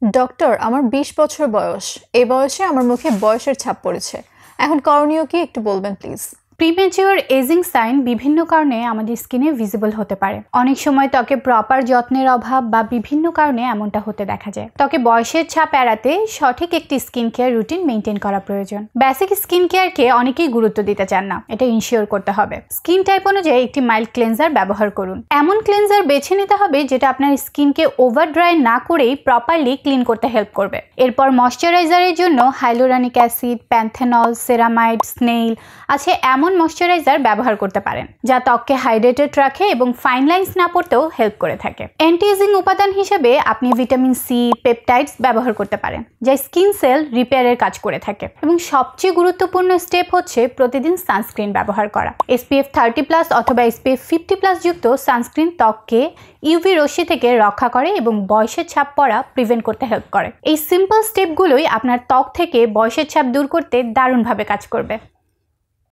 Doctor, আমার ২০ বছর বয়স। এই বয়সে আমার মুখে বয়সের ছাপ পড়েছে। এখন করণীয় কি একটু বলবেন প্লিজ? প্রিম্যাচিওর এজিং সাইন বিভিন্ন কারণে আমাদের স্কিনে ভিজিবল হতে পারে। অনেক সময় ত্বকে প্রপার যত্নের অভাব বা বিভিন্ন কারণে এমনটা হতে দেখা যায়। ত্বকে বয়সের ছাপ এড়াতে সঠিক একটি স্কিন কেয়ার রুটিন মেনটেন করা প্রয়োজন। বেসিক স্কিন কেয়ারকে অনেকেই গুরুত্ব দিতে চান না, এটা ইনশিওর করতে হবে। স্কিন টাইপ অনুযায়ী একটি মাইল্ড ক্লেনজার ব্যবহার করুন। এমন ক্লেনজার বেছে নিতে হবে যেটা আপনার স্কিনকে ওভার ড্রাই না করেই প্রপারলি ক্লিন করতে হেল্প করবে। এরপর ময়শ্চারাইজারের জন্য হাইলোরানিক অ্যাসিড, প্যান্থেনল, সেরামাইড, স্নেইল আছে এমন ময়শ্চারাইজার ব্যবহার করতে পারেন, যা ত্বককে হাইড্রেটেড রাখে এবং ফাইন লাইন্স না পড়তেও হেল্প করে থাকে। অ্যান্টি এজিং উপাদান হিসেবে আপনি ভিটামিন সি, পেপটাইডস ব্যবহার করতে পারেন, যা স্কিন সেল রিপেয়ারের কাজ করে থাকে। এবং সবচেয়ে গুরুত্বপূর্ণ স্টেপ হচ্ছে প্রতিদিন সানস্ক্রিন ব্যবহার করা। SPF 30+ অথবা SPF 50+ যুক্ত সানস্ক্রিন ত্বককে ইউভি রশ্মি থেকে রক্ষা করে এবং বয়সের ছাপ পড়া প্রিভেন্ট করতে হেল্প করে। এই সিম্পল স্টেপগুলোই আপনার ত্বক থেকে বয়সের ছাপ দূর করতে দারুণভাবে কাজ করবে।